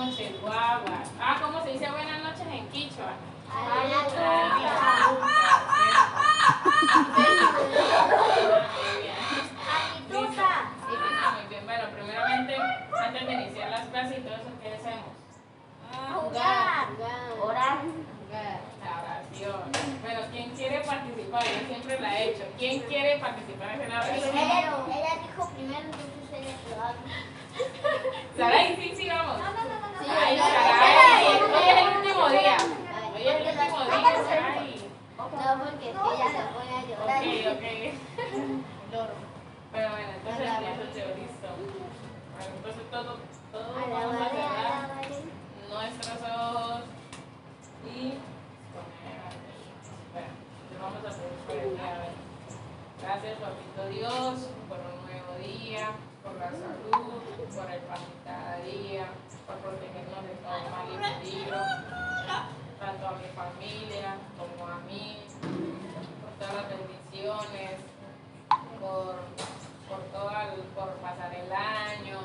noches, guagua. Ah, ¿cómo se dice buenas noches en quichua? Muy bien, bueno, primeramente, antes de iniciar las clases y todo eso, ¿qué hacemos? Jugar. Orar. La oración. Bueno, ¿quién quiere participar? Yo siempre la he hecho. ¿Quién quiere participar en la oración? Ella dijo primero, entonces ella se va. Saray, sí, vamos. No. Ay, Saray, hoy es el último día. Hoy es el último día, Saray. No, porque ella se pone a llorar. Ok. Pero bueno, entonces empiezo yo, listo. Bueno, entonces todos vamos a cerrar nuestros ojos y bueno, vamos a hacer por el día. Gracias, papito Dios, por un nuevo día, por la salud, por el pan de cada día, por protegernos de todo mal y peligro, tanto a mi familia como a mí, por todas las bendiciones, por pasar el año,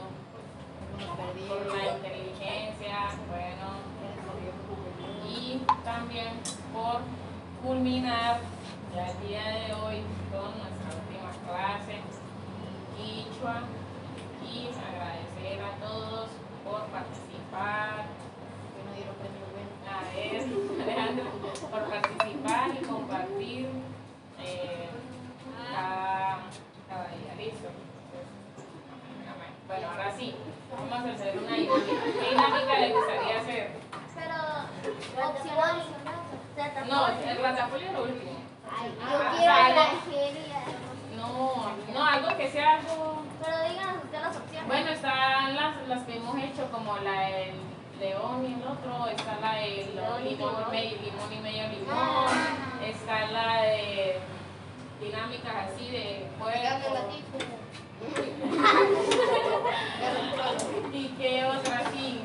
por la inteligencia, bueno, y también por culminar ya el día de hoy con nuestra última clase, Quichua, y agradecer a todos por participar. A él, Alejandro, por participar y compartir cada día. Listo. Bueno, ahora sí, vamos a hacer una dinámica. ¿Qué dinámica le gustaría hacer? Pero, opcional. No, el ratafolio es lo último. Yo quiero la Nigeria. No, algo que sea algo. Pero díganos usted las opciones. Bueno, están las que hemos hecho, como la del león y el otro, está la del limón y medio limón, está la de dinámicas así de cuerpo. ¿Y qué otra así?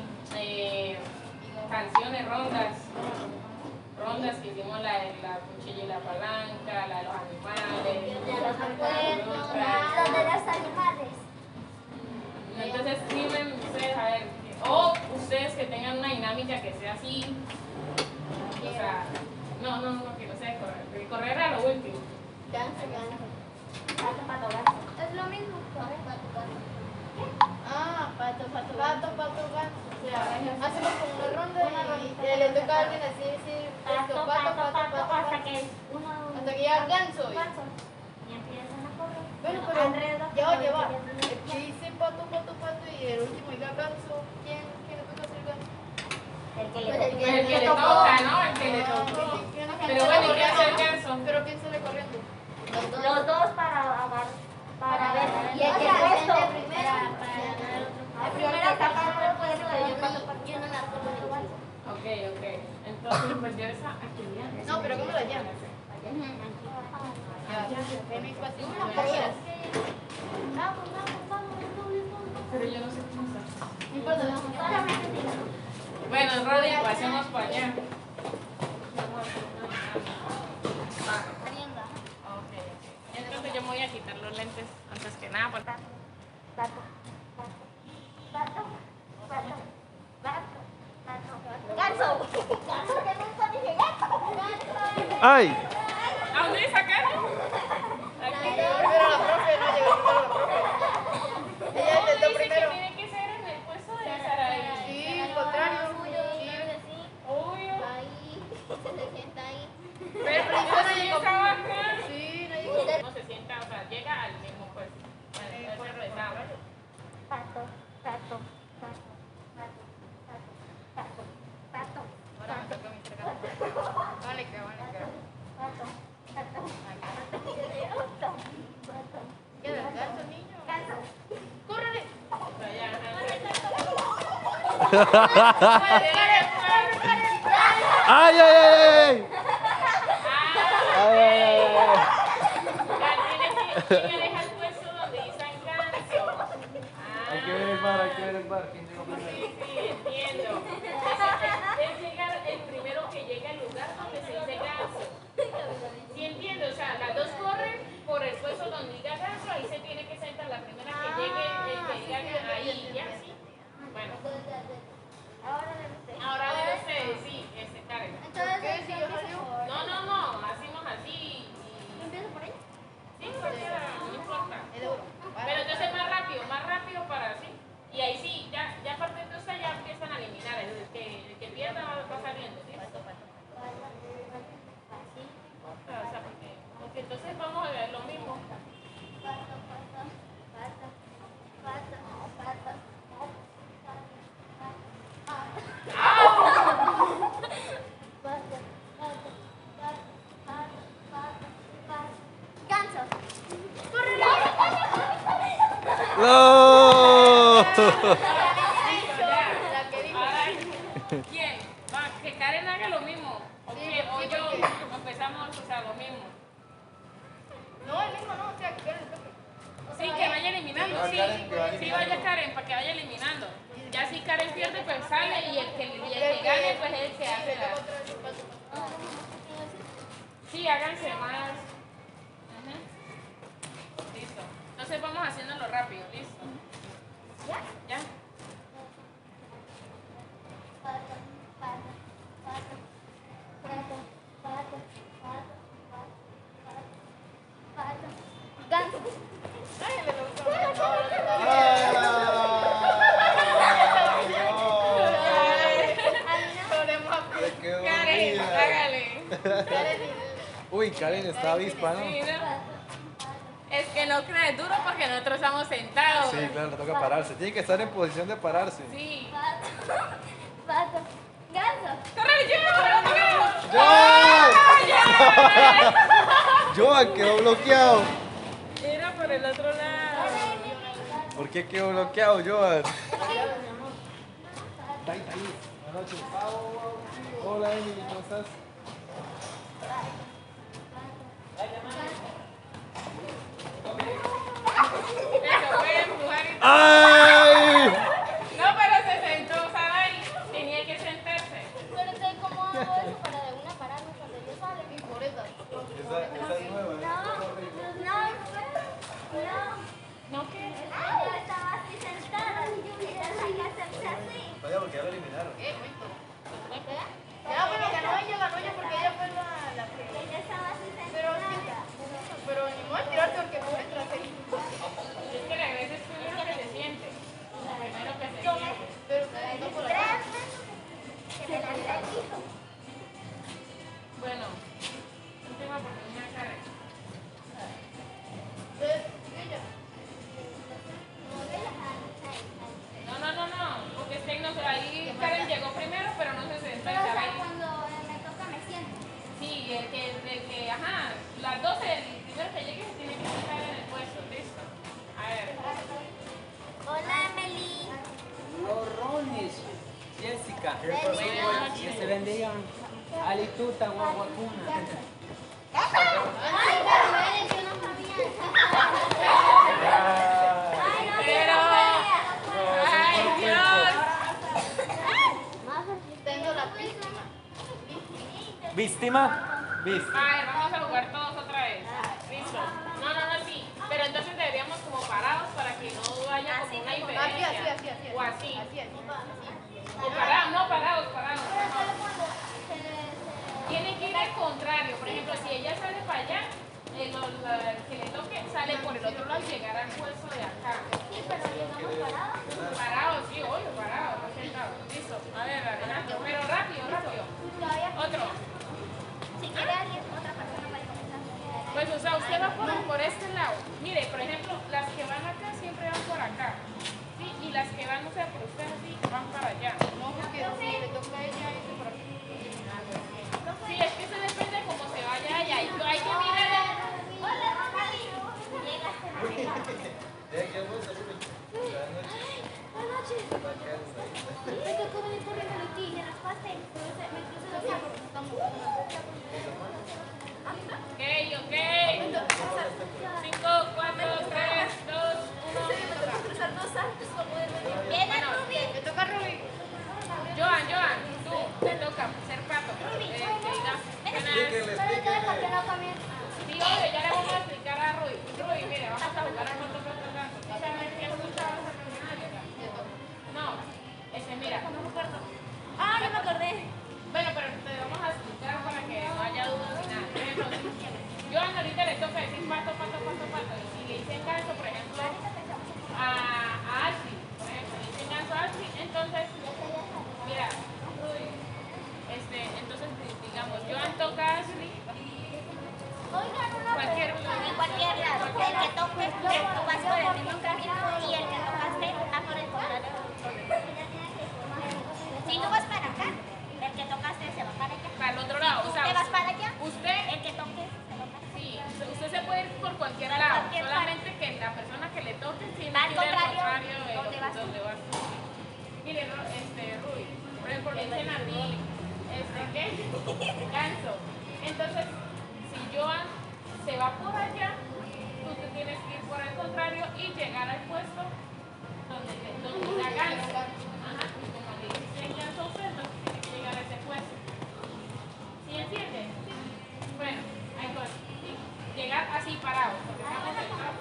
Canciones, rondas que hicimos, la de la cuchilla y la palanca, la de los animales, Los de los animales. Entonces escriben ustedes a ver, o ustedes que tengan una dinámica que sea así, o sea, no, que no sea de correr a lo último. Es lo mismo. Pato, hacemos como una ronda y le toca a alguien así decir pato, Hasta que hasta que llega el ganso. y empiezan a correr. Bueno, pero ya va. El que dice pato y el último diga ganso, ¿quién le toca hacer ganso? El que El que le toca, ¿no? El que le tocó. Pero bueno, ¿y qué hace el ganso? Pero ¿quién sale corriendo? Los dos para ver. Y el que puesto primero. El primero que está puede ser yo no me acuerdo. Ok. Entonces, pues ya esa actividad. No, pero ¿cómo la llamas? Pero yo no sé cómo está. No importa, Solamente díganos. Bueno, Rodrigo, hacemos para allá. Ok. Entonces yo me voy a quitar los lentes antes que nada. Porque... Ganso. Que nunca dije ganso. ¡Ay! ¿A dónde sacaron? Primero la profe, no llegó primero la profe. Ella No, intentó dice que primero. tiene que ser en el puesto de Saraí. Sí, al contrario. Obvio. Ahí, se sienta ahí. Pero primero no Sí, llegó. estaba acá. Sí, no llegó. No se sienta, o sea, llega al mismo puesto. Bueno, después rezamos. Pato. Ahora me toca a mí entregar. Vale, que. Queda el ganso, niño. ¡Córrele! ¡Ay, ay, ay! ¿Quién aleja el puesto donde dice ganso? Hay que ver el bar, ¿quién llegó primero? Sí, entiendo. Es llegar el primero que llega al lugar donde se dice ganso. Sí, entiendo. O sea, las dos corren por el puesto donde diga ganso, ahí se tiene que sentar la primera que llegue, el que diga ahí, ¿ya? Sí. Bueno. Ahora de usted. Ahora de ustedes, sí, Karen. Entonces, ¿Qué? Si yo salí. No, hacemos así. ¿Yo empiezo por ahí? Sí, cualquiera, no importa. Es duro. Pero entonces más rápido para así. Y ahí sí, ya a partir de usted ya empiezan a eliminar. El que pierda va saliendo, ¿sí? O sea, porque entonces vamos a ver lo mismo. Ganso. ¡No! Listo, ya. Ahora, ¿quién? Va, que Karen haga lo mismo. O yo empezamos, o sea, lo mismo. No, el mismo no, o sea, que pierda el toque. Sí, que vaya eliminando, Va sí. Karen, que va Sí, eliminando. vaya Karen, para que vaya eliminando. Ya si Karen pierde, pues sale y el que gane, pues es el que hace la... Sí, háganse más. Ujú. Listo. Entonces vamos haciéndolo rápido, listo. ¿Ya? ¿Ya? Ganso. Ay, le gusta. Se quedó Karen, dormida. hágale. Uy, Karen está avispa, ¿no? Sí, ¿no? Es que no crees duro porque nosotros estamos sentados. Sí, claro, le toca pararse. Tiene que estar en posición de pararse. Sí. Pato. Ganso. ¡Corre, yo! ¡Joan! Joan quedó bloqueado. Era por el otro lado. ¿Por qué quedó bloqueado, Joan? Buenas noches. Hola, Emily, ¿cómo estás? Eso fue empujar y... ¡Ay! No, pero se sentó, ¿sabes? Tenía que sentarse. Pero entonces, ¿cómo hago eso para de una pararme cuando yo salga? Y por eso. Esa es nueva, ¿No qué? Yo estaba así sentada y yo quería hacerse así. Vaya, porque ya lo eliminaron. Momento. Ya, pero ganó ella porque ella fue la que. Ella estaba así Pero, sentada. pero ni modo de tirarte porque no entras ahí. Es que a veces primero que se siente. Primero que se siente. Pero no por acá. Tres veces que me la dijo. Bueno, última oportunidad, Karen. Entonces, ella. No, porque es que no sé, ahí Karen llegó primero, pero no se sentó. Pero o sea, ¿sabes? cuando me toca me siento. Sí, el que, ajá, las 12, el primero que llegue se tiene que sentar en el puesto, listo. A ver. Hola, Emily. Gorrones, Jessica. Buenas Que noches. se bendigan. Alituta, guaguacuna. Ay, pero yo no sabía. Ay, no, Pero, yo no sabía. ay Dios. Tengo la víctima. ¿Víctima? Víctima. A ver, vamos a jugar todos otra vez. Listo. No, sí. Pero entonces deberíamos como parados para que no haya como una diferencia. Así. O así. Así. O parados, no, parados. Tiene que ir al contrario. Por ejemplo, si ella sale para allá, el que le toque sale por el otro lado y llegar al puesto de acá. Sí, pero llegamos parados. Parados, sí, obvio, parados, no sentados. Listo. A ver, adelante. Pero rápido. Todavía. Otro. Si quiere alguien, otra persona puede comenzar. Pues, o sea, usted va por este lado. Mire, por ejemplo, las que van acá siempre van por acá. ¿Sí? Y las que van, o sea, por usted así, van para allá. No, porque si le toca a ella, irse por aquí. Sí, es que eso depende de cómo se vaya allá. Y hay que mirar. Hola, Rosy. Llegaste a Buenas noches. Me tocó venir corriendo de ti, ya raspaste. Me crucé los ojos. Ok. 5, 4, 3, 2, 1. Viene Ruby. Me toca a Rubí. Joan, tú te toca ser pato. Que digas, Explíquenle, ¿Por explíquenle. qué no comienza? sí, obvio, ya le vamos a explicar a Rui. Rui, mire, vamos a jugar a cuánto gato. ¿Sí sabes qué escuchaba esa canción? No, ese mira. Mire, Ruby, por ejemplo, le dicen a ti, ¿qué? Ganso. Entonces, si Joan se va por allá, tú te tienes que ir por el contrario y llegar al puesto donde la ganso. Ajá, y como le dicen ganso a usted, entonces tiene que llegar a ese puesto. ¿Sí entiende? Bueno, ahí va. Llegar así parado, porque estamos sentados.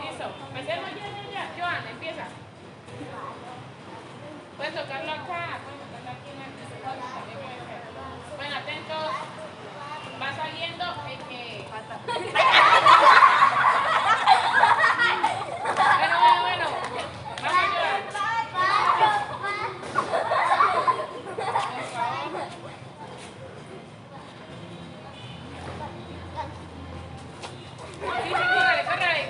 Listo. Empecemos ya. Joan, empieza. Puedes tocarlo acá, puedes tocarlo aquí en el también puede ser. Bueno, atentos. Va saliendo el que. Bueno. Vamos, Joan. Por favor. Sí, córrele.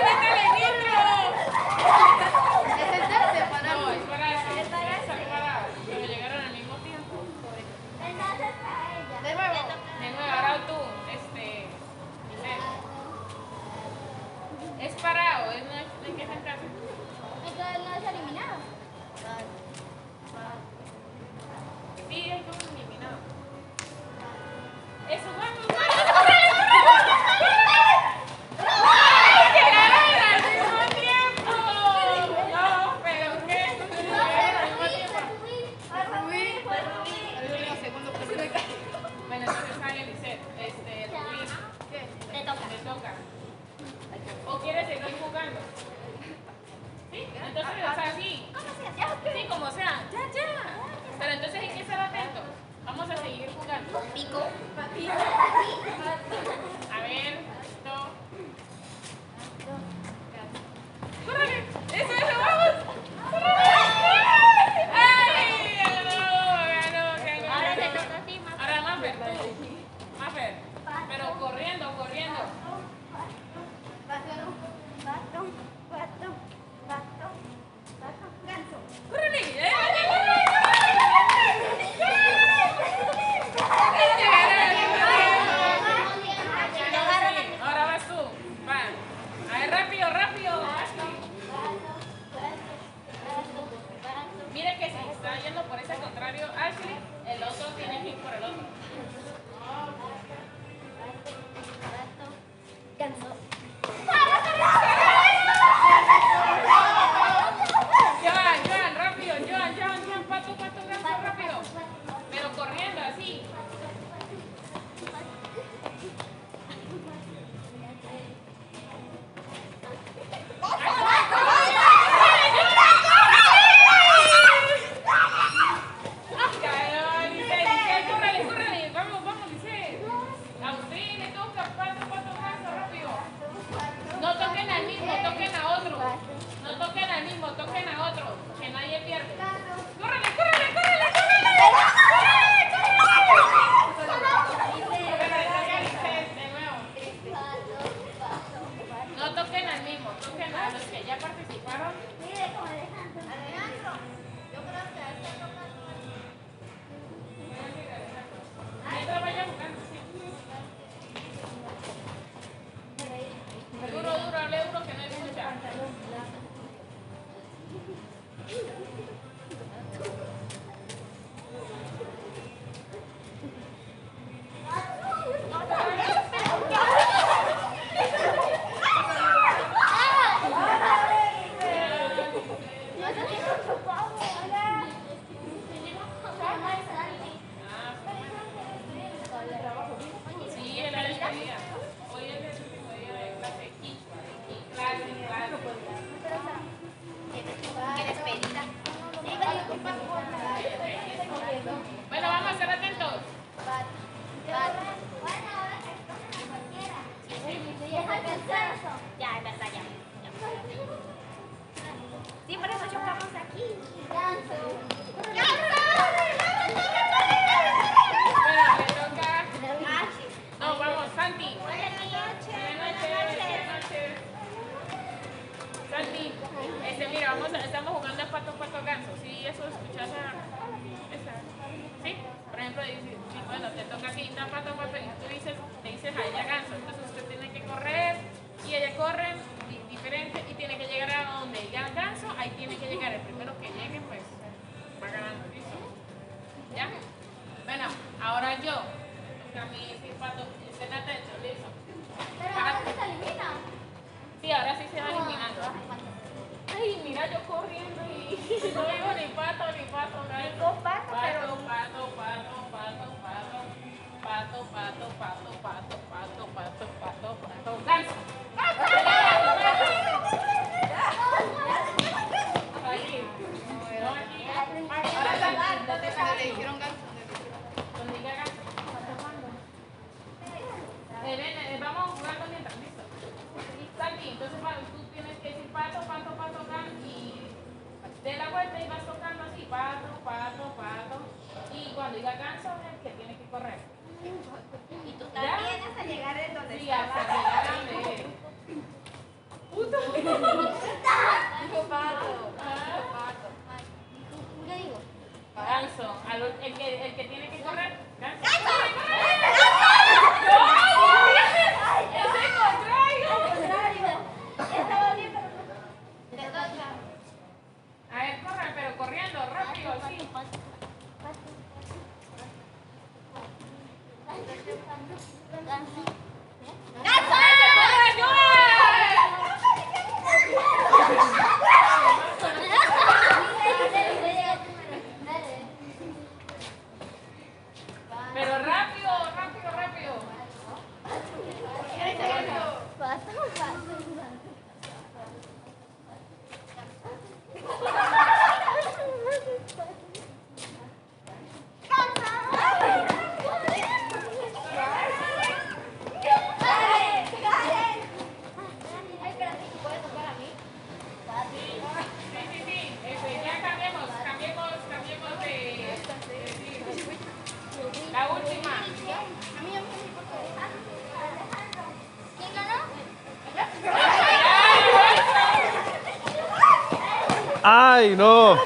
¡Métele nitro! Es el de separado. No, es para eso. Es separado. Pero llegaron al mismo tiempo. De nuevo. De nuevo, ahora tú, Giselle. Es parado, no hay que sentarse. Entonces no es eliminado. Sí, hay como eliminado. Eso, vamos. ¡Llegaron al mismo tiempo! No, pero ¿qué? Llegaron al mismo tiempo. El último segundo que se me cae. Bueno, entonces sale Lisette. Rubí, Te toca. te toca. ¿O quieres seguir jugando? ¿Sí? Entonces, o sea, sí. Sí, como sea. Ya. Pero entonces hay que estar atentos. Vamos a seguir jugando. Pico. A ver, esto. ¡Córrele! ¡Eso, vamos! ¡Córrele! ¡Ay! Ganó. Ahora te toca a ti, más. Ahora, Mafer, tú. Mafer. Pero corriendo. ¡Córrele! Ahora vas tú. Va. A ver, rápido. Mire que si está yendo por ese contrario, Ashley, el otro tiene que ir por el otro. Joan, rápido. Joan, pato, ganso, rápido. Pero corriendo así. Córrele. Vamos, Lisette. A usted le toca, pato, ganso, rápido. No toquen al mismo, toquen a otro. No toquen al mismo, toquen a otro. Que nadie pierde. ¡Córrele! De nuevo. No toquen al mismo, toquen a los que ya participaron. Mientras vayan jugando, sí. Duro, hable duro que no escucha. Sí, es la despedida. Hoy es el último día de clase. Clase. Bueno, vamos a estar atentos. Ya, es verdad, ya. Sí, por eso chocamos aquí. Bueno, le toca. No, vamos, Santi. Buenas noches. Buenas noches. Santi, mira, estamos jugando a pato ganso. ¿Sí? Eso escuchas esa. ¿Sí? Por ejemplo, dice, sí, bueno, te toca aquí, está pato, y tú le dices a ella ganso. Entonces usted tiene que correr y ella corre diferente y tiene que llegar a donde ya ganso, ahí tiene que llegar el primero que yo. Porque a mí sí pato, estén atentos, listo. Pero ahora se elimina. Sí, ahora sí se va eliminando. Ay, mira yo corriendo y no digo ni pato, ni pato, gallo. Con pato, pero Pato, pato, pato, pato, pato. Pato, pato, pato, pato, pato, pato, pato, pato. ¡Ganso! Aquí. No, aquí. Ahora está. ¿Dónde está? Le dijeron ganso. Donde diga ganso. Vamos jugando mientras, listo. Santi, entonces tú tienes que decir pato, pato, pato, gan y de la vuelta y vas tocando así, pato, pato, pato. Y cuando diga ganso es el que tiene que correr. y tú también hasta llegar en donde Sí, hasta llegar a donde eres. Puta. Dijo pato. Pato. ¿Qué digo? Ganso. El que tiene que correr. Ganso. Estaba bien, pero no. Te toca. A ver, corran, pero corriendo, rápido, sí. Pero rápido, rápido, rápido. Sí, sí, sí. Ya cambiemos de. La última. ¿Quién ganó? ¡Ay, no! Y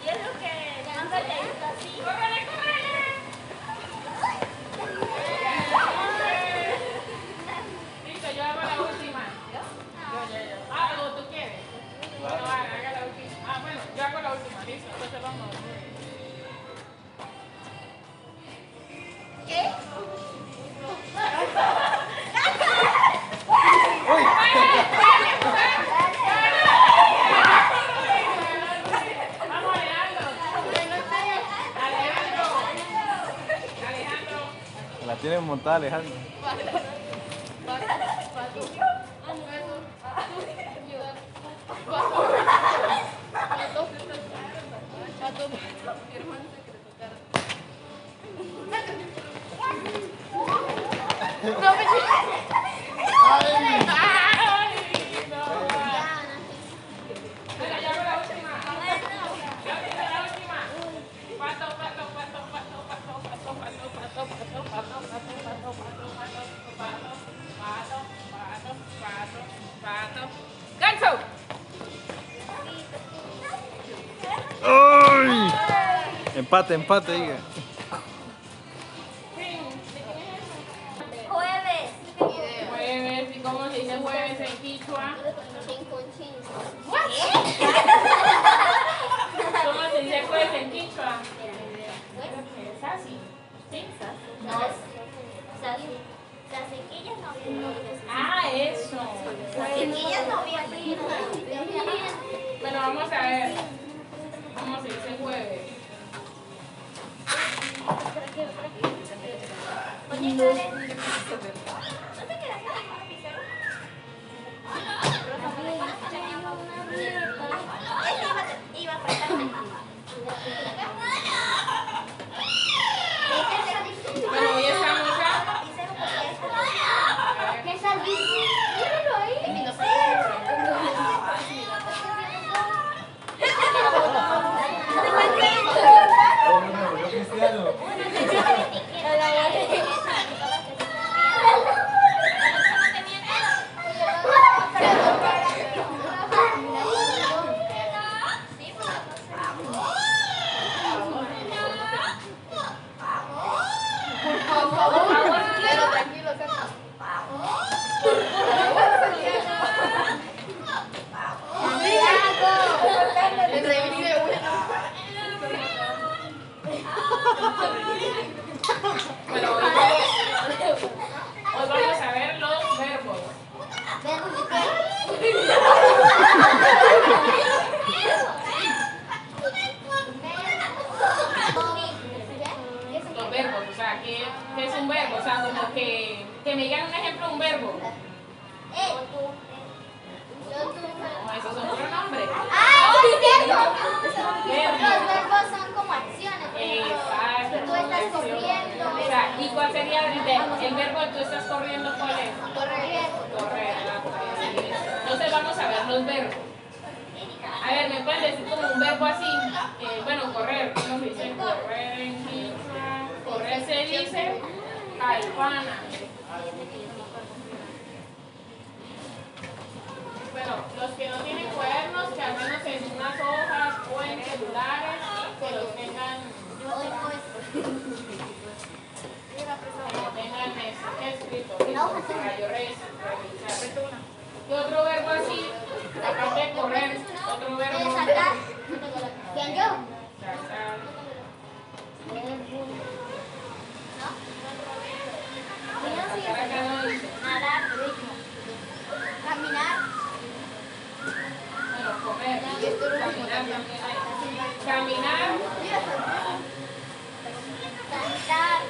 es lo que ganó así. ¡Córrele, córrele! Listo, yo hago la última. Ah, ¿o tú quieres? Bueno, haga la última. Ah, bueno, yo hago la última, listo. Entonces vamos. ¿Qué? Vamos, Alejandro. Alejandro. La tienen montada, Alejandro. Venga, ya hago la última. La última. Pato, pato, pato, pato, pato, pato, pato, pato, pato, pato, pato. ¡Ganso! ¡Ay! Empate, empate, diga. Jueves. Jueves, ¿y cómo se dice jueves en quichua? ¿Cómo se dice jueves en quichua? Es así. ¿Sí? No, Sasequillas noviembre. Ah, eso. Sasequillas noviembre. Bueno, vamos a ver. ¿Cómo se dice jueves? Oye, Karen, ¿no te quedas con el pizarro? Iba a faltarme. Bueno, hoy estamos a... ¿Qué salí? Míralo ahí. No sé. Yo cristiano. Los verbos, o sea, ¿qué es un verbo? O sea, como que me digan un ejemplo de un verbo. No, esos son pronombres. Los verbos son como acciones. Exacto. Tú estás corriendo. O sea, ¿y cuál sería el verbo que tú estás corriendo? ¿Cuál es? Correr. Entonces vamos a ver los verbos. A ver, ¿me pueden decir como un verbo así? Bueno, correr. ¿Cómo se dice? Correr. Correr se dice caipana. Bueno, los que no tienen cuadernos, que al menos en unas hojas o en celulares, que los tengan escrito, para yo revisar. ¿Qué otro verbo así? Aparte de correr, otro verbo. Saltar. ¿Quién yo? Saltar. Saltar acá no dice. Nadar. Caminar. Bueno, comer. Caminar también hay. Caminar. Cantar.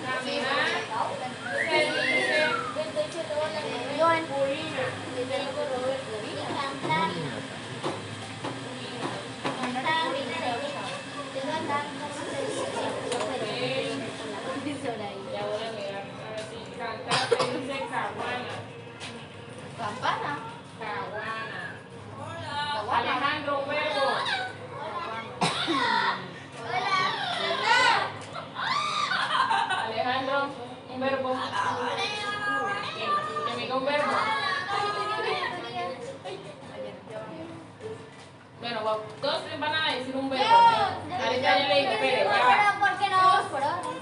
Caminar. Se dice purina. Cantar. Ya voy a mirar. A ver si cantar se dice caguana. Campana. Caguana. Alejandro, un verbo. Alejandro, un verbo. Que me diga un verbo. Bueno, todos van a decir un verbo. Ahorita ya le dije, espere, ya va. Pero ¿por qué no vamos por orden?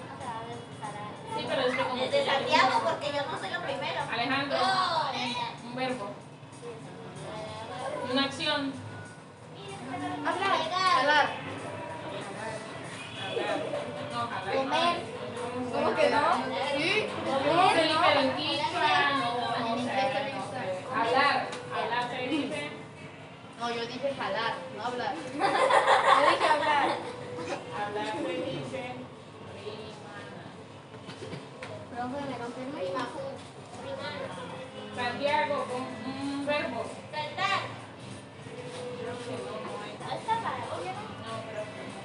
Sí, pero es que como Desde Santiago, porque yo no soy lo primero. Alejandro, un verbo. Una acción. Jalar. No, jalar. Comer. ¿Cómo que no? Sí. ¿Cómo se dice en quichua? No sé. Hablar. Hablar se dice. No, yo dije jalar, no hablar. Yo dije hablar. Hablar se dice. Rimana. Profe, me rompe el rima. Santiago, un verbo. Saltar. Creo que no hay. Saltar para No, creo que no.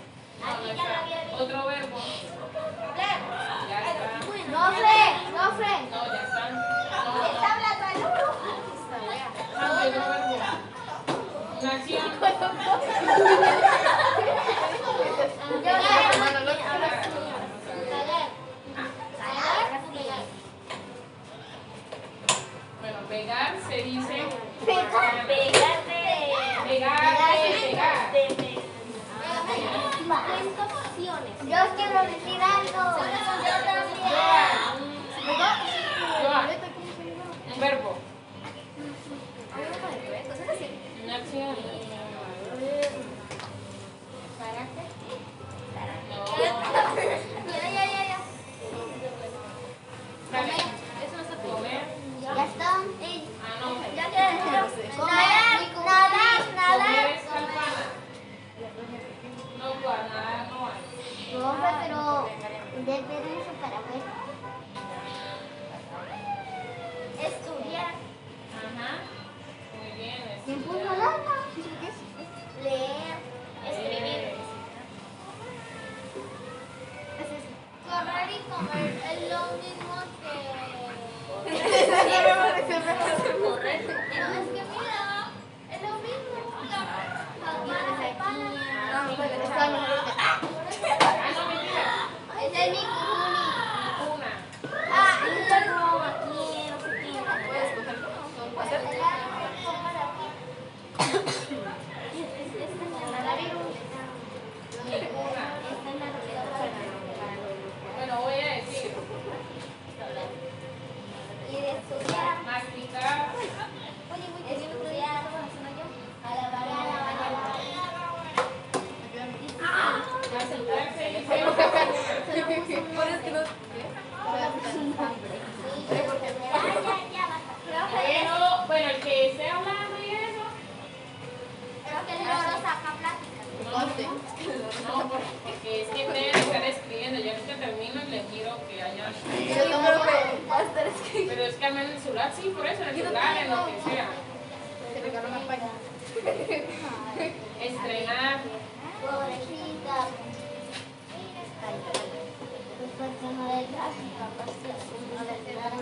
Aquí ya lo había dicho. Otro verbo. Hablar. Ya está. No, Fred. No, Fred. No, ya está. Está hablando al uno. Ah, otro verbo. Una acción. Bueno, pegar se dice. Pegar de... Pegar. Yo quiero decir algo. Yo también. Joan, un verbo. Una acción. Ya. Dale. Comer. Ya está. Ah, no. Ya nadar. Comer es campana. No, pues nada, no hay. Profe, pero de permiso para ver. Estudiar. Ajá. Muy bien. ¿Quién puso estudiar. lana? Leer. Escribir. Correr y comer es lo mismo que... Correr. Es que mira, es lo mismo. Ah, no, mentira. Ese es mi cuni. Una. Ah, y luego aquí, no sé qué. Puedes coger. celular, sí, por eso, en el celular, en lo que sea. Se regaló más paña. Estrenar, Pobrecita. Después que no le das, capaz que no le das.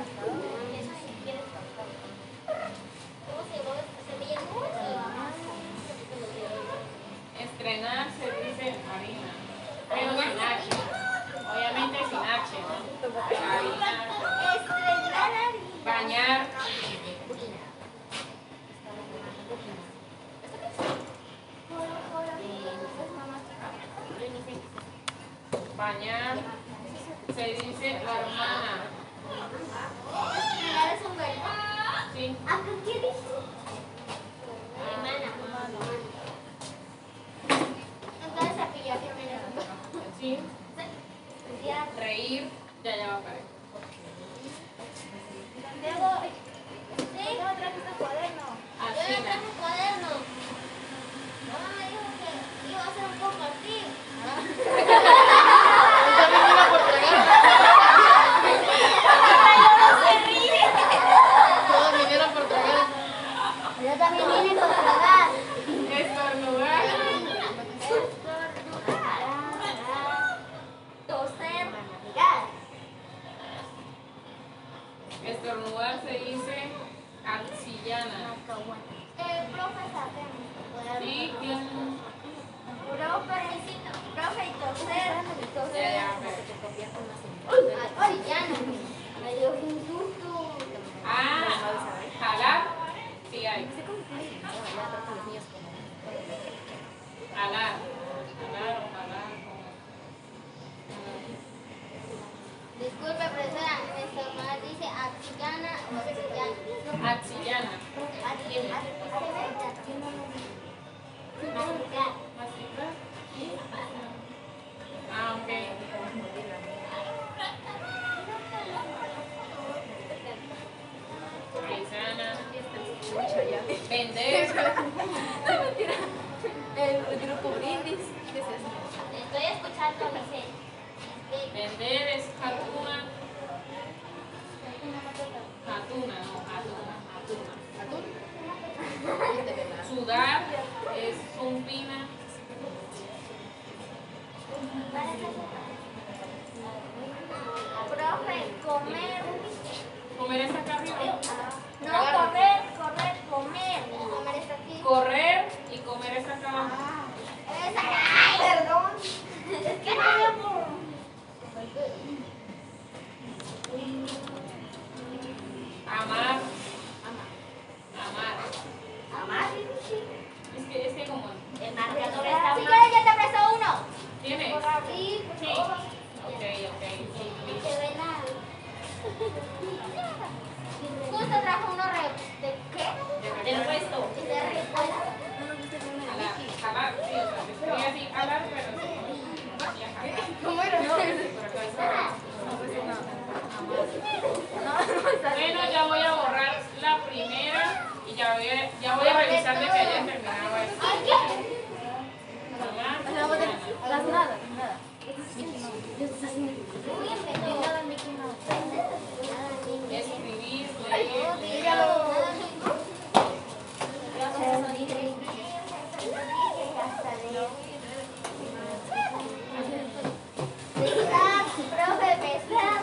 Eso si quieres tocar. ¿Cómo se llama? Se me llamó estrenar se dice harina, pero sin H. Obviamente sin H, ¿no? Harina, estrenar harina. bañar, bañar, se dice hermana. ¿Ya es un verbo? Sí. ¿Ah, qué dice? Hermana. Entonces cepillar primero. Sí. Cepillar. Reír, ya va a parar. Santiago, ¿sí? ¿No trajiste cuaderno? Yo Así, no traje cuaderno. Mamá me dijo que iba a hacer un compartir. También vino por tragar. Todos vinieron por tragar. Yo también vine por tragar. Estornudar, Toser. estornudar se dice axillana. El profe sabe. Sí, claro. Profe y toser. Ya, Ay, ya no. Me dio un susto. jalar, sí hay. Jalar, jalar o jalar. Disculpe, profesora, nuestra mamá dice axillana o axillana. Axillana. ¿Masticar? Ok. Paisana. Vender. El grupo brindis. ¿Qué es eso? Estoy escuchando, dice. Vender es jatuna. Jatuna, no, jatuna. Sudar es zumpina. Profe, comer. Comer es acá arriba. No, correr, comer. Comer está aquí. Correr y comer es acá abajo. Ay, perdón. Es que no veo. Amar. Amar. Amar. Es que como. El marcador está mal. Si quieres, ya te presto uno. ¿Tienes? Sí, Sí. Ok. Se ve nada. Justo trajo uno ¿de qué? Del resto. ¿Y de repuesto? Jalar, sí, o sea, se escribe así, jalar, pero sí. Y a jalar. ¿Cómo era? Por acá está. Bueno, ya voy a borrar la primera y ya voy a revisar de que haya terminado esto. Ay, ¿qué? Las nada. Uy, empezó. Escribir, leer, Dígalo. Pensar, profe, pensar.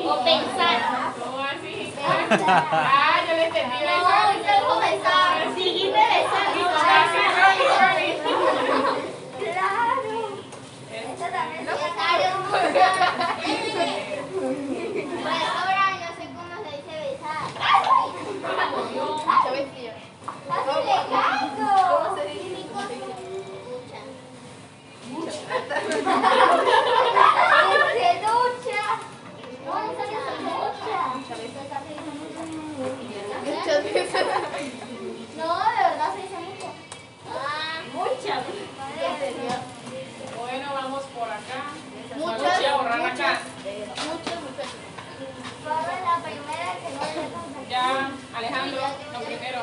O pensar. ¿cómo así? Pensar. Yo le entendí No, besar. yo digo pensar. Dijiste besar. Claro. Esta también es Pues ahora yo sé cómo se dice besar. Chávez Díaz. ¡Hazle caso! ¿Cómo se dice? Se ducha. No, esa no se ducha. Muchas veces. No, de verdad se dice mucho. Muchas. Bueno, vamos por acá. Muchas, Voy a borrar acá. Muchas. Borra la primera que no le dejas. Ya, Alejandro, lo primero.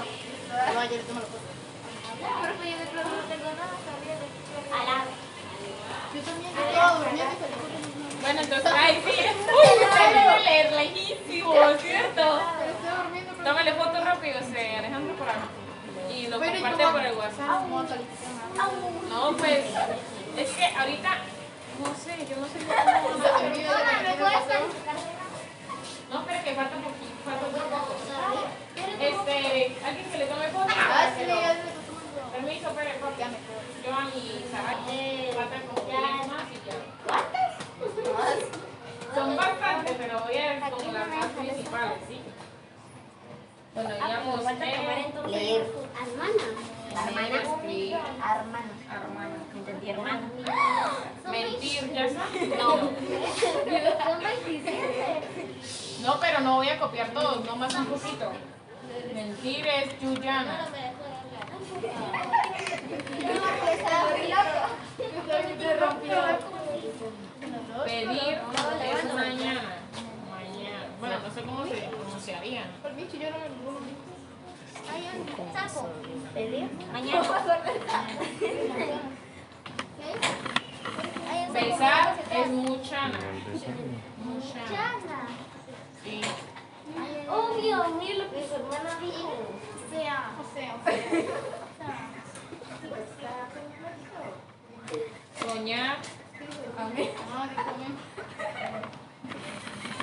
No, yo le tomo la foto. Profe, yo de pronto no tengo nada, sabía de. Alá. Yo también. Yo estaba durmiendo y salí corriendo. Bueno, entonces, ay, sí. Uy, usted debe leer lejísimo, ¿cierto? Tómale foto rápido, Alejandro, por ahí. Y lo comparte por el WhatsApp. No, pues, es que ahorita, no sé, yo no sé cómo van a hacer. No, pero que falta poquito, falta poco. Alguien que le tome foto. Permiso, pero porque Joan y Sara faltan como 10 más y ya. Son bastantes, pero voy a ver como las más principales, ¿sí? Bueno, digamos, Leer. Hermana. escribir, Hermana. Entendí, hermana. mentir, ¿ya sabes? No. Son 27. No, pero no voy a copiar todos, no más un poquito. Mentir es Juliana. Pedir es mañana. Mañana. Bueno, no sé cómo se pronunciarían. Sapo. Pedir. Mañana. Besar es muchana. Muchana. Sí. Obvio, mira lo que su hermana dijo. Soñar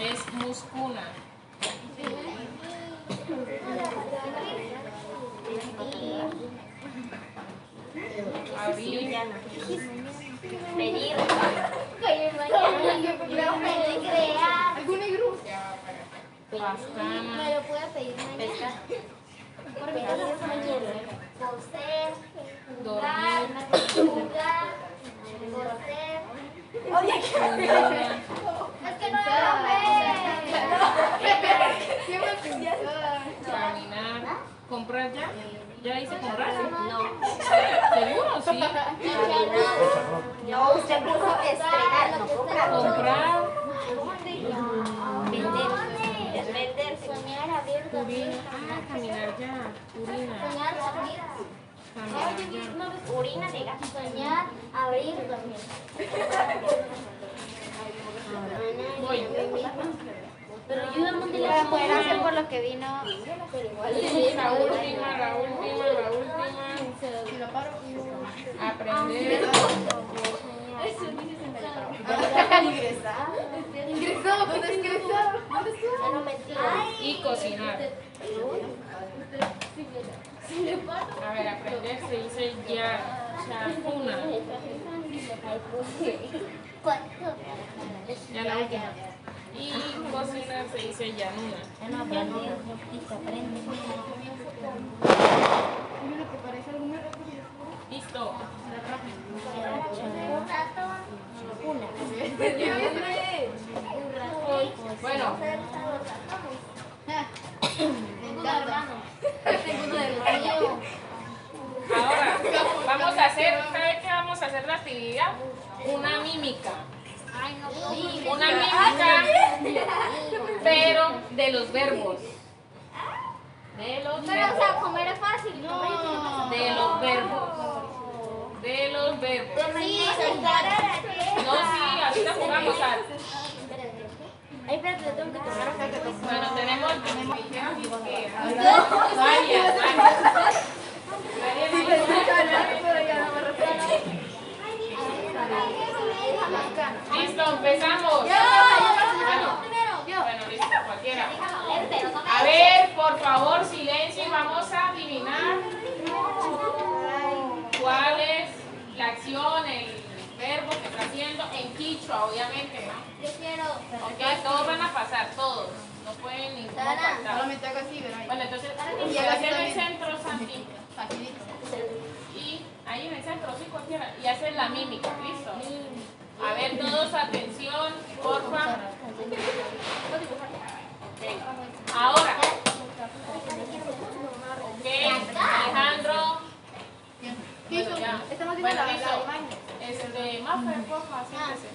es muscuna. Abrir. Pedir. Crear. Pastana. Me lo puede pedir mañana. Por mi casa es mañana. Coser. Jugar. Coser. Comida. Es que no lo Caminar. ¿Comprar ya? ¿Ya hice comprar? No. ¿Seguro? Sí. No, usted puso estrenar, no comprar. Comprar. Vender. Es vender. Soñar, abrir, dormir. Caminar ya. Urina. Soñar, abrir. Caminar ya. Orina de gato. Soñar, abrir, dormir. Voy. Pero ayúdame a la Pueden hacer por lo que vino. La última. Aprender. Ingresó, ¿dónde ingresó? no mentir. Y cocinar. A ver, aprender se dice ya. Chacuna. Ya la última. Y cocinar se dice llanuna. Listo. Bueno, ahora vamos a hacer, ¿sabe qué vamos a hacer la actividad? Una mímica. Una mímica, pero de los verbos. De los Pero, o verbos. sea, comer es fácil. De los verbos. De los verbos. Sí, No, sí, ahorita jugamos a... Ay, espérate, yo tengo que tomar Bueno, tenemos varias. Listo, empezamos. Bueno, listo, cualquiera. A ver, por favor, silencio y vamos a adivinar cuál es la acción, el verbo que está haciendo en quichua, obviamente, ¿no? Yo quiero. Ok, todos van a pasar, todos. No pueden ninguno faltar. Solamente hago así, ¿verdad? Bueno, entonces, Y se haga hace en el así centro, Santi. Facilito. Y ahí en el centro, sí, cualquiera. Y haces la mímica, ¿listo? A ver, todos, atención, porfa. Okay. Ahora. Ok, Alejandro. Bueno, ya. Estamos haciendo Bueno, la listo. imagen. Mafer, porfa, siéntese.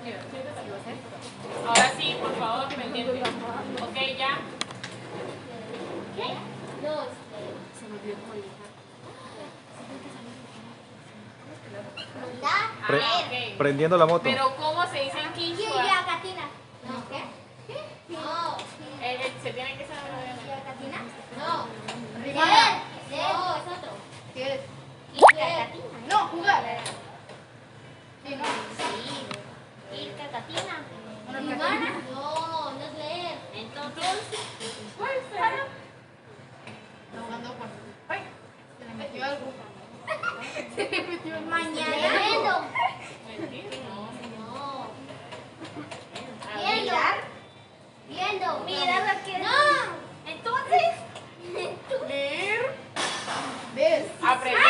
Mira, siéntate. Ahora sí, por favor, pendiente. Ok, ya. Ok. Prendiendo la moto. Pero ¿cómo se dice en quichua? Yacatina. No, ¿qué? No. Se tiene que saber. ¿Yacatina? No. Rimana. No, es otro. ¿Qué es? Yacatina. No, jugar. Sí, no. Sí. Yacatina. Una ¿Rimana? No, no es leer. Entonces, No, jugando con. ¡Ay! Se le metió algo. mañana. Viendo. Mentir, no. No. A Viendo. ver. Viendo. Mira lo que. No. Entonces. Leer. ¿Ves? Aprender.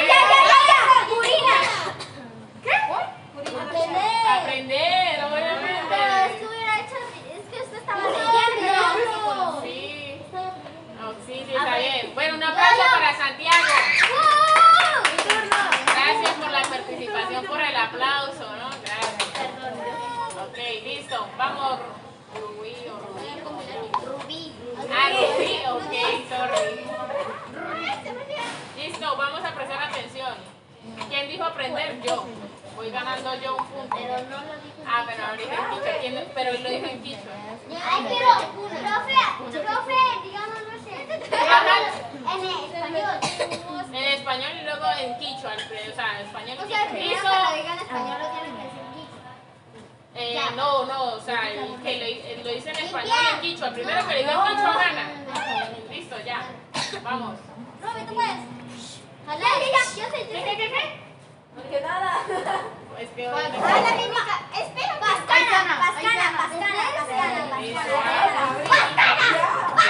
Purina. ¿Qué? Aprender. Aprender, voy a Pero es que aprender. hubiera hecho. Es que usted estaba leyendo. Sí. No, sí, está bien. Bueno, un aplauso para Santiago. Gracias por la participación, por el aplauso, ¿no? Gracias. Ok, listo. Vamos, Rubí o Rubí, como yo. Rubí. Ah, Rubí, ok, sorry. Listo, vamos a prestar atención. ¿Quién dijo aprender? Yo. Voy ganando yo un punto. Pero no lo dijo. Ah, pero lo dije en quichua. Pero él lo dijo en quichua. Ay, pero, profe, digamos, no sé. Ajá. En español. En español y luego en quichua. O sea, en español O y sea, quichua. primero que lo diga en español lo tienen que decir quichua. No, o sea, el que lo dice en español y en quichua. Primero que le diga en quichua gana. Listo, ya. Vamos. Profe, tú puedes. Ya, yo sé. ¿Qué? Porque nada. Es que ¿Cuál? Ah, la mímica. Espera, Pascana.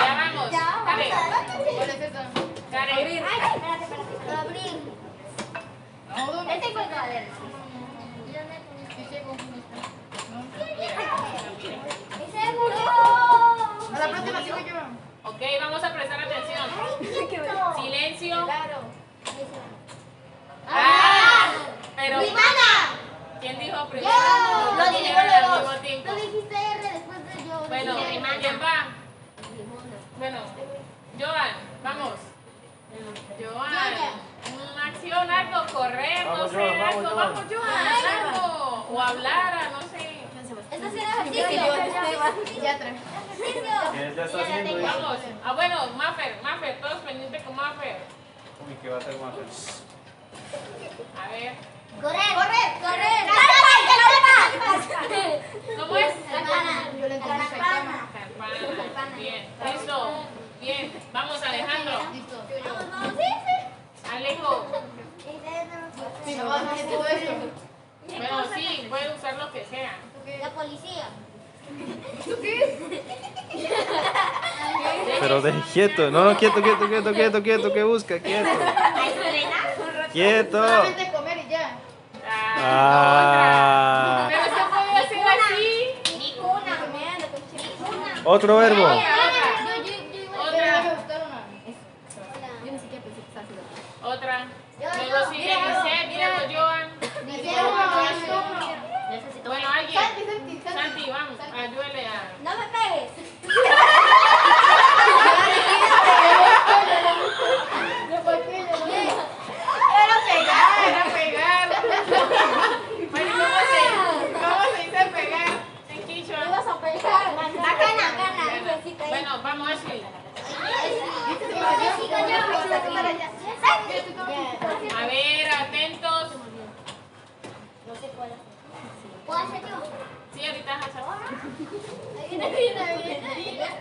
Ya vamos. Dale. ¿Cuál es esa? Dale. Ay, espérate. Abrir. No, ¿dónde? Este fue el cuaderno. Sí, sí, ¿cómo está? Ese murió. A la próxima sigo yo. Ok, vamos a prestar atención. Ay, Silencio. claro. Ah, pero ¡Rimana! ¿quién dijo primero? Yo. Lo Lo dijeron dijimos al los mismo dos. tiempo. Lo dijiste R después de yo. Bueno, Dije ¿quién va? Bueno, Joan, vamos. Joan, una acción, algo, correr, no Vamos, sé, Joan, vamos, algo. Joan. Vamos, Joan, algo. O hablar, no sé. Esto sí era ejercicio. Ya trae. ¿Qué ya está haciendo? Vamos. Ah, bueno, Maffer, todos pendientes con Maffer. Uy, ¿qué va a hacer más? A ver, Correr. ¿cómo es? Yo le entendí Saitama. Campana. Bien, listo. Bien, vamos, Alejandro. Listo. Alejo. Sí, no vas a hacer todo esto. Bueno, sí, puede usar lo que sea. La policía. Pero deje quieto, no, quieto, ¿qué busca? Quieto. Quieto. Solamente comer y ya. Ah, otra. Pero se puede hacer así. Mi cuna. Otro verbo. Otra. Pero no me Otra. gustaron a mí. Otra. Luego sigue Lisette, luego Joan. Bueno, alguien. Santi, vamos, ayúdale a. No me pegues. Era pegar. Bueno, ¿cómo se dice pegar? En quichua. Vas a pegar. Bacana. Bueno, vamos, Ashley. A ver, atentos. No sé cuál es. ¿Puedo hacer yo? Sí, ahorita vas a Viene.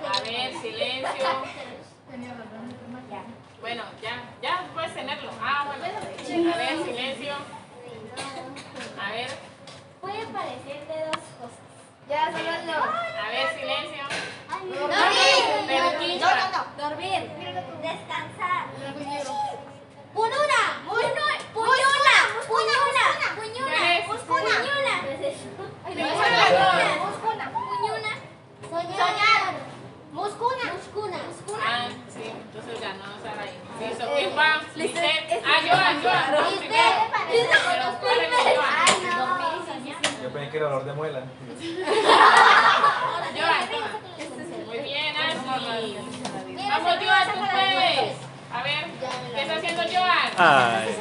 A ver, silencio. Bueno, ya puedes tenerlo. Ah, bueno. A ver, silencio. A ver, Puede parecer de dos cosas. Ya, solo a ver, silencio. Dormir. Pero en quichua. Dormir. Descansar. Puñuna. Soñar. Muscuna. Ah, sí, entonces ya no estar ahí. Listo, ¿quién va? Lisette. Ah, Joan. Vamos primero. Pero, espérenme, Joan. Yo pensé que era dolor de muela. Joan, toma. Muy bien, Ashley. Vamos, Joan, tú puedes. A ver, ¿qué está haciendo Joan? Ay.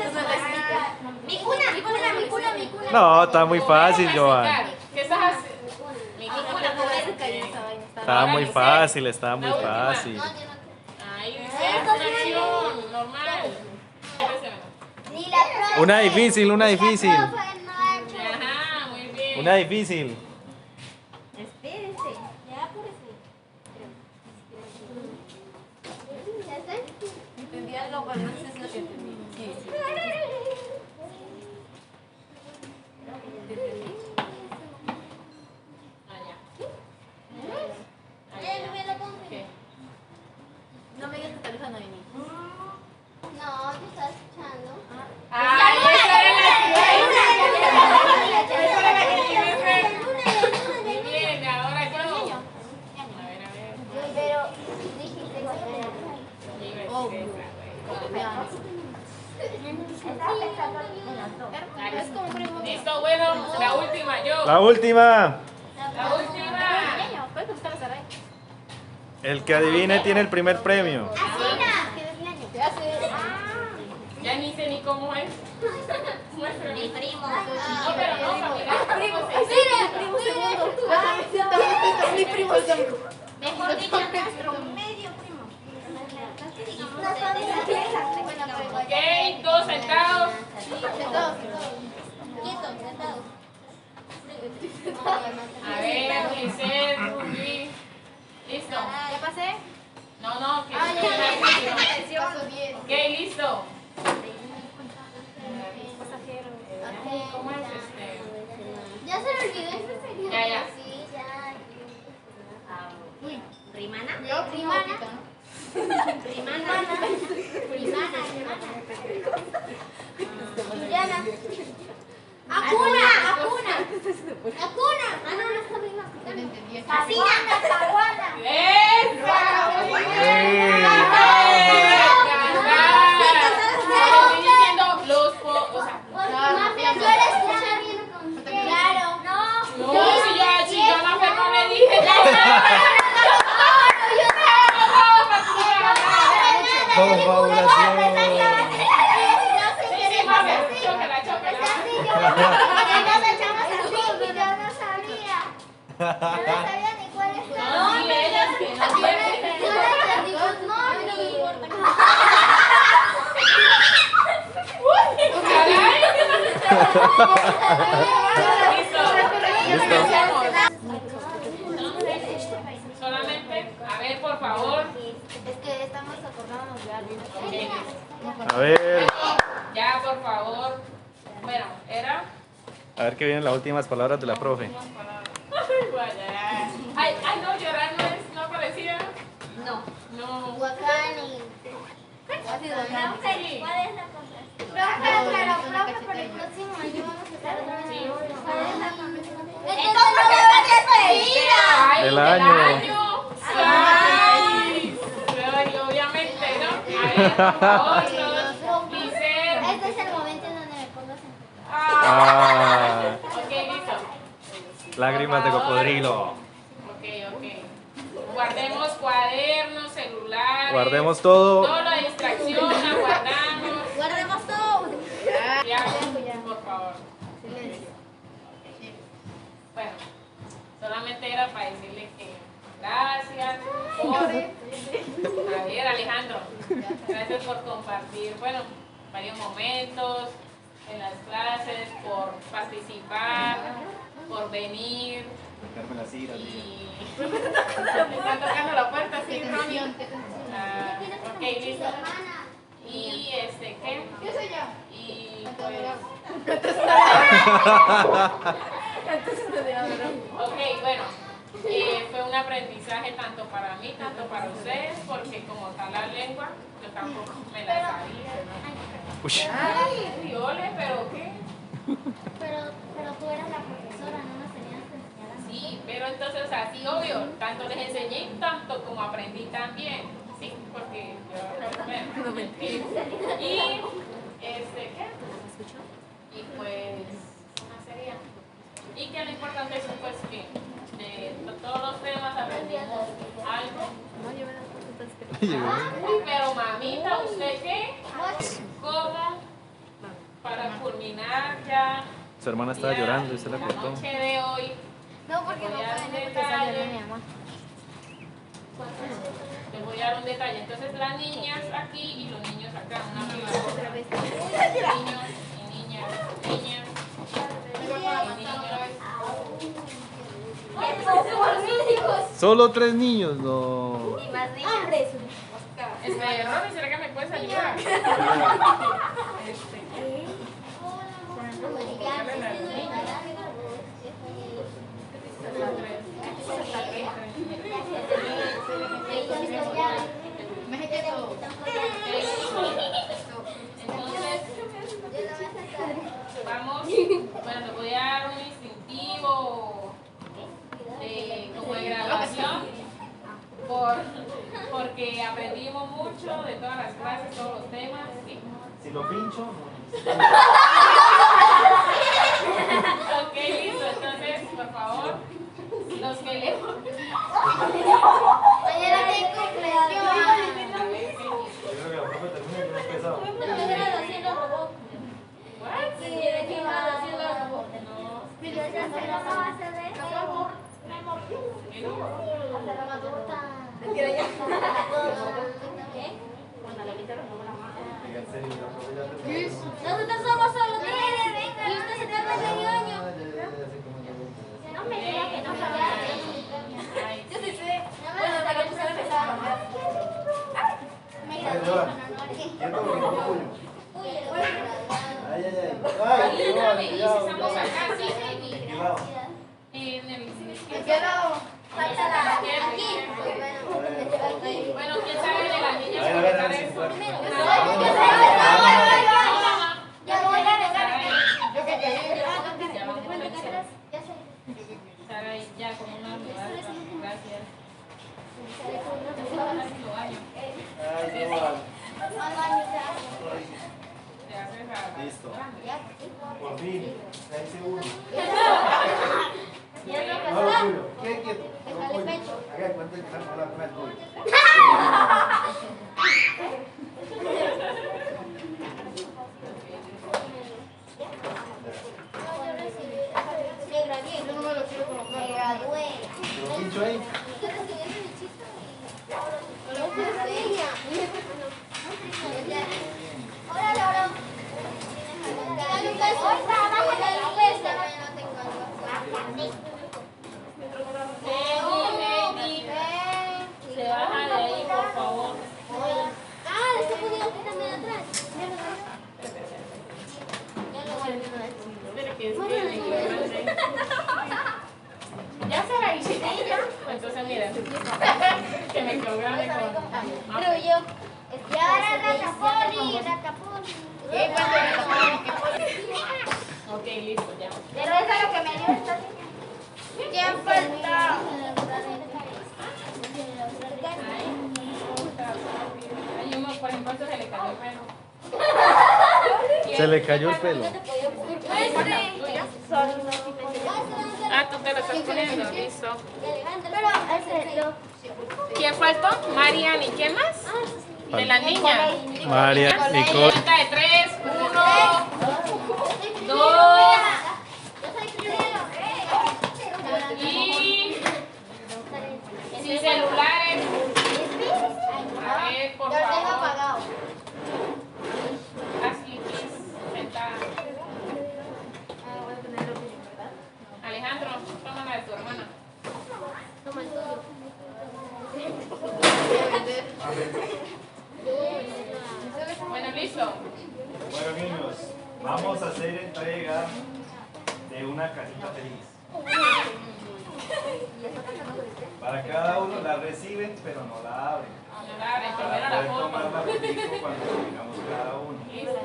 Mi cuna. No, está muy fácil, Joan. ¿Qué estás haciendo? Mi hija Una está música y esa vaina está. Estaba muy fácil, estaba muy La última. fácil. No, yo no. Ahí dice, es una acción normal. Ni la profe. Una difícil, una difícil. La profe no ha hecho. Ajá, muy bien. Una difícil. Espérese. Ya por eso. ¿Ya está? Entendí algo, pero no sé si lo que entendí. Sí, sí. Allá. Me lo confirmo. ¿Qué? No me digas que tal vez no vení. No, tú estás escuchando. Ay, esa era la Muy bien, ahora yo. A ver, a ver. Pero dijiste que Yo iba a decir esa, güey. Es como un primo. Listo, bueno, la última, yo. La última. La última. ¿Puedes buscar la cerrada? El que adivine tiene el primer premio. Ya sé. Ya ni sé ni cómo es. Muéstrame. Mi primo. No, pero no, familia. Primo segundo. Mi primo segundo. Mejor dicho, nuestro medio primo. Ok, todos sentados. Quietos, sentados. A ver, Giselle, Rubí. ¿Listo? ¿Ya pasé? No, no, que Ah, ya. Paso 10. Ok, listo. Pasajero. ¿Cómo es este? Ya se lo olvidó. Ya, ya. Sí, ya. Uy, ¿Rimana? Yo primo poquito, ¿no? Rimana. Juliana. Acuna. Ah, no, no está rima. No le entendí. Paguana. ¡Esa! Muy bien. Estoy diciendo los o sea, Tú eres escuchar bien con claro. No. no, si yo a Mafer no le dije. Confabulación. Sí, Mafer, chócala, chócala. No, sí, ellas que no entienden. Listo. Solamente, a ver, por favor. Es que estamos acordándonos de algo. A ver, Ya, por favor. Bueno, era. a ver qué vienen las últimas palabras de la profe. Ay, guaya. Ay, no, llorar no aparecía. No. No. Guacani. Así de acá. Sí. ¿Cuál es la contraseña? Profe, por el próximo año vamos a hacer otra vez. Sí. ¿Cuál es la contraseña? Entonces no se va a despedir. Ay, El año. Ay, ay, obviamente, ¿no? A ver, por favor, todos. Giselle. Este es el momento en donde me pongo sentada. Ah, Ok, listo. lágrimas de cocodrilo. Ok. Guardemos cuadernos, celulares. Guardemos todo. Toda la distracción la guardamos. Guardemos todo. Ya, por favor. Silencio. Bueno, solamente era para decirle que gracias por... A ver, Alejandro, gracias por compartir, bueno, varios momentos en las clases, por participar, por venir y... Me están tocando la puerta, sí, ¿Qué Ronnie. tensión? ¿Qué tensión? Ah, ok, listo. Y ¿qué? ¿Qué soy yo? Y Entonces pues... no te hablo. Ok, bueno, fue un aprendizaje tanto para mí, tanto para ustedes, porque como tal la lengua, yo tampoco me la sabía. Uy, Ay, ole, pero ¿qué? Pero tú eras la profesora, no nos tenías que enseñar así. Sí, pero entonces así obvio, tanto les enseñé, tanto como aprendí también, sí, porque yo, bueno, y, ¿qué? Y pues, ¿cómo sería? Y que lo importante es pues que de todos los temas aprendimos algo. No, yo me las cosas que Uy, pero mamita, ¿usted qué? ¿Cómo? Para culminar ya Su hermana estaba llorando y se la La cortó. noche de hoy No, porque no voy a dar un pueden porque salió de mi detalle. mamá. Les voy a dar un detalle. Entonces las niñas aquí y los niños acá. Una fila. Otra vez. Niños y niñas. Niñas y niños. Solo 3 niños, no. Y más niñas. Romy, ¿será que me puedes ayudar? Entonces, vamos, bueno, les voy a dar un distintivo como de graduación porque aprendimos mucho de todas las clases, todos los temas. ¿Sí? Si lo pincho, Ok, listo, entonces, por favor, los que le... Mañana tengo cumpleaños. yo creo que la profe termina y no es pesado. En serio, la profe ya terminó. Nosotros somos solo 10, venga, y usted se trata de año. No me diga que no sabía. Yo sí sé. Bueno, para que tú sabes empezar. Ay, Dora, quieto porque no puyo. Ay, ay, ay. Ay, no, Y si cuidado, estamos cuidado. acá, sí, ¿De qué lado? en el... ¿En qué lado? Aquí. Bueno, ¿quién sabe de las niñas? A ver, sí, fuerte. Ya voy a regresar. Yo que quería. Sara, ya como una mudanza. Gracias. Ay, no, Te haces a... listo. Por fin, 6 segundos. Ya no No lo tuyo. ¿Qué quieto? No lo tuyo. Acá, cuenta el carro, la primera tuyo. Me gradué. Yo no me lo quiero colocar. Me gradué. ¿Lo pincho ahí? Hola, Laura. Hoy trabaja en la iglesia. Se baja de ahí, por favor. Ah, le estoy poniendo aquí también atrás. Ya se la hice. Entonces, mira, que me quedó grande con... Pero yo. Y ahora Ratapoli, Ratapoli. Ok, listo, ya. Pero eso es lo que me dio esta niña. ¿Quién falta? Hay uno, por ejemplo, se le cayó el pelo. Se le cayó el pelo. Ah, tú te lo estás poniendo, listo. Pero ese lo. ¿Quién faltó? Marian, ¿y quién más? De las niñas. María, Nicole. Cuenta de 3, 1, 2, y sin celulares. A ver, por Yo lo tengo favor. apagado. Así, please, sentada. Alejandro, toma la de tu hermana. Bueno, listo. Bueno, niños, vamos a hacer entrega de una cajita feliz. Para cada uno la reciben, pero no la abren. Dale, primero Para la poder tomar la foto. fotico cuando tengamos cada uno. Listo.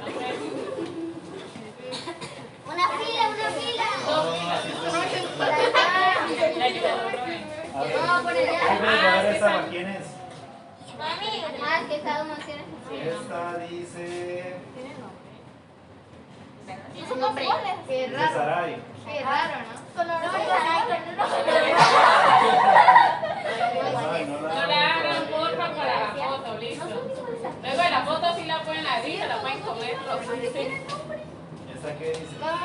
Entonces, Una fila, una fila. le ayudo, Rubén. A ver, Vamos por allá. ¿quién va a llevar esta? ¿Para quién es? Mami, más que cada uno tiene. Esta dice Eso no se puede. Qué de raro. Saray. Qué raro, ¿no? Ay, no No la abran, porfa, para la foto, listo. Luego de la foto sí la pueden abrir, se la pueden comer. ¿Esta qué dice? Vamos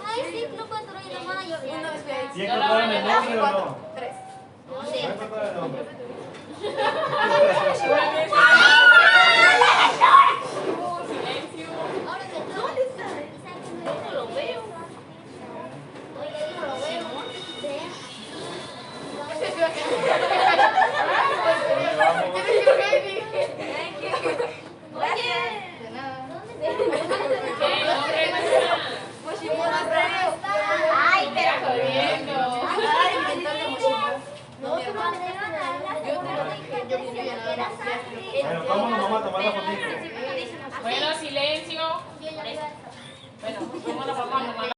Ay, sí, no puedo ir a mayo. ¿Sí encontraron el nombre o no? 3. ¿No encontraron el nombre? Silencio. Ahora que ¿dónde está? No lo veo. Oye, no lo veo. Ay, pero Corriendo. Bueno, ¿cómo nos vamos a tomar la fotito? Bueno, silencio. Bueno, ¿cómo nos vamos a tomar la